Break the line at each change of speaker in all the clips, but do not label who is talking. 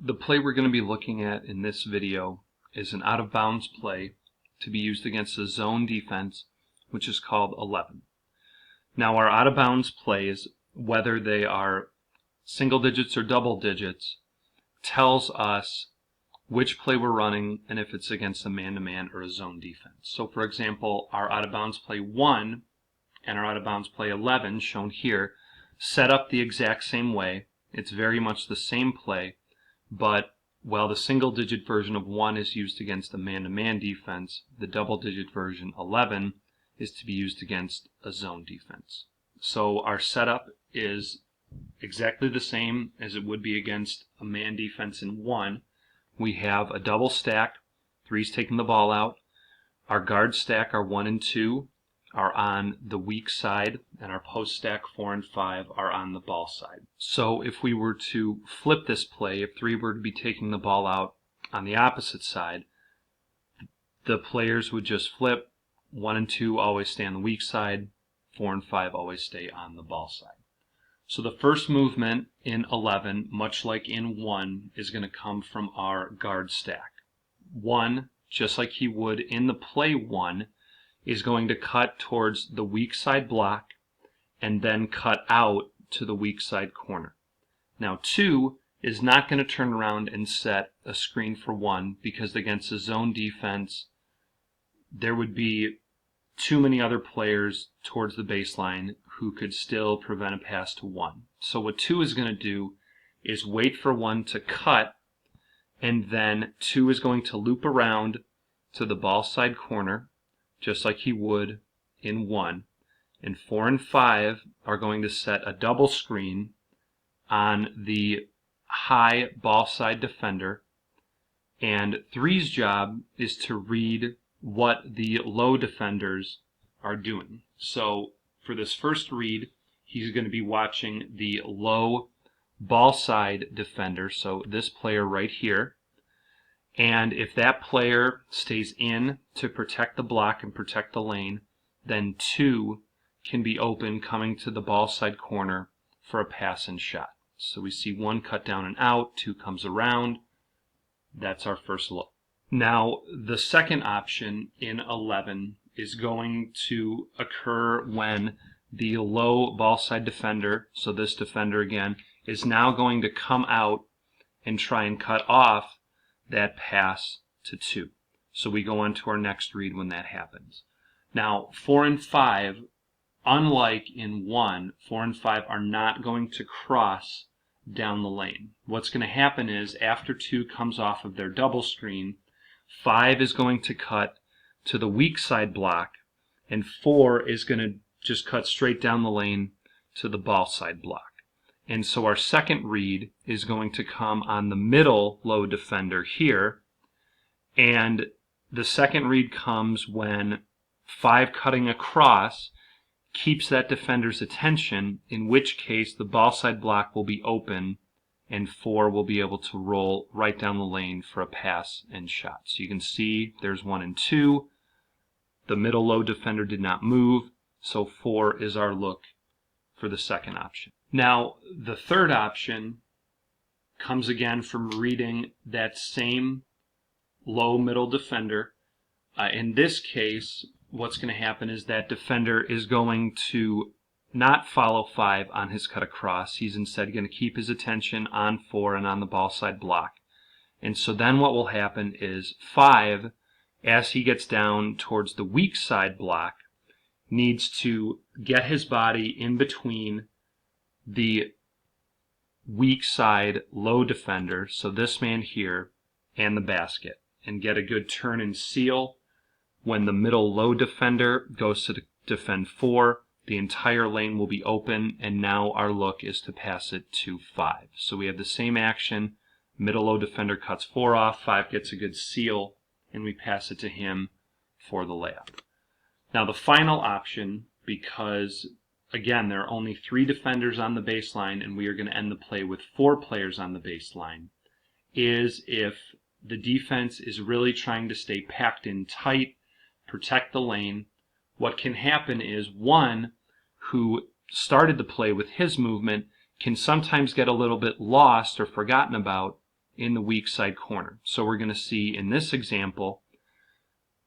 The play we're going to be looking at in this video is an out-of-bounds play to be used against a zone defense, which is called 11. Now, our out-of-bounds plays, whether they are single digits or double digits, tells us which play we're running and if it's against a man-to-man or a zone defense. So, for example, our out-of-bounds play 1 and our out-of-bounds play 11, shown here, set up the exact same way. It's very much the same play, but while the single-digit version of 1 is used against a man-to-man defense, the double-digit version, 11, is to be used against a zone defense. So our setup is exactly the same as it would be against a man defense in 1. We have a double stack, 3's taking the ball out. Our guard stack, our 1 and 2, are on the weak side, and our post stack 4 and 5 are on the ball side. So if we were to flip this play, if 3 were to be taking the ball out on the opposite side, the players would just flip. 1 and 2 always stay on the weak side, 4 and 5 always stay on the ball side. So the first movement in 11, much like in 1, is going to come from our guard stack. 1, just like he would in the play 1, is going to cut towards the weak side block and then cut out to the weak side corner. Now 2 is not going to turn around and set a screen for 1 because against a zone defense there would be too many other players towards the baseline who could still prevent a pass to 1. So what 2 is going to do is wait for 1 to cut, and then 2 is going to loop around to the ball side corner just like he would in 1, and 4 and 5 are going to set a double screen on the high ball side defender, and 3's job is to read what the low defenders are doing. So for this first read, he's going to be watching the low ball side defender, so this player right here. And if that player stays in to protect the block and protect the lane, then 2 can be open coming to the ball side corner for a pass and shot. So we see 1 cut down and out, 2 comes around. That's our first look. Now, the second option in 11 is going to occur when the low ball side defender, so this defender again, is now going to come out and try and cut off that pass to 2. So we go on to our next read when that happens. Now, 4 and 5, unlike in 1, 4 and 5 are not going to cross down the lane. What's going to happen is after 2 comes off of their double screen, 5 is going to cut to the weak side block, and 4 is going to just cut straight down the lane to the ball side block. And so our second read is going to come on the middle low defender here, and the second read comes when 5 cutting across keeps that defender's attention, in which case the ball side block will be open and 4 will be able to roll right down the lane for a pass and shot. So you can see there's 1 and 2. The middle low defender did not move, so 4 is our look for the second option. Now, the third option comes again from reading that same low middle defender. In this case, what's going to happen is that defender is going to not follow 5 on his cut across. He's instead going to keep his attention on 4 and on the ball side block. And so then what will happen is 5, as he gets down towards the weak side block, needs to get his body in between the weak side low defender, so this man here, and the basket, and get a good turn and seal. When the middle low defender goes to defend 4, the entire lane will be open, and now our look is to pass it to 5. So we have the same action. Middle low defender cuts 4 off, 5 gets a good seal, and we pass it to him for the layup. Now the final option, because again there are only 3 defenders on the baseline and we are going to end the play with 4 players on the baseline, is if the defense is really trying to stay packed in tight, protect the lane. What can happen is 1 who started the play with his movement can sometimes get a little bit lost or forgotten about in the weak side corner. So we're going to see in this example,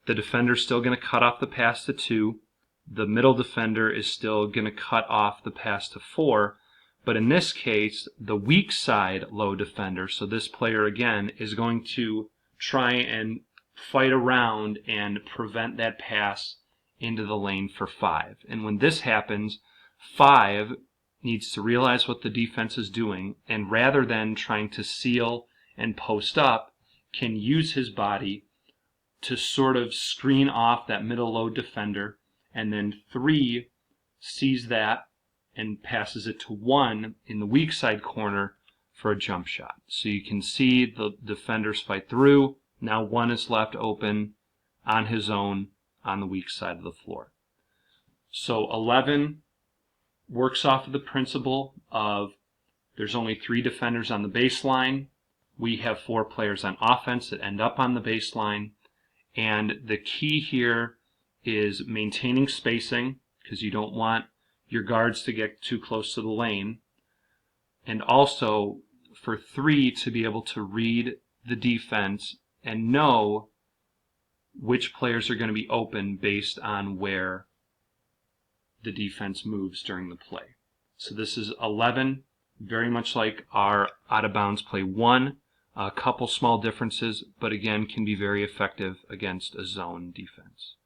the defender's still going to cut off the pass to 2. The middle defender is still going to cut off the pass to 4. But in this case, the weak side low defender, so this player again, is going to try and fight around and prevent that pass into the lane for 5. And when this happens, 5 needs to realize what the defense is doing, and rather than trying to seal and post up, can use his body to sort of screen off that middle low defender, and then 3 sees that and passes it to 1 in the weak side corner for a jump shot. So you can see the defenders fight through. Now 1 is left open on his own on the weak side of the floor. So 11 works off of the principle of there's only 3 defenders on the baseline. We have 4 players on offense that end up on the baseline. And the key here is maintaining spacing, because you don't want your guards to get too close to the lane. And also for 3 to be able to read the defense and know which players are going to be open based on where the defense moves during the play. So this is 11, very much like our out of bounds play 1. A couple small differences, but again can be very effective against a zone defense.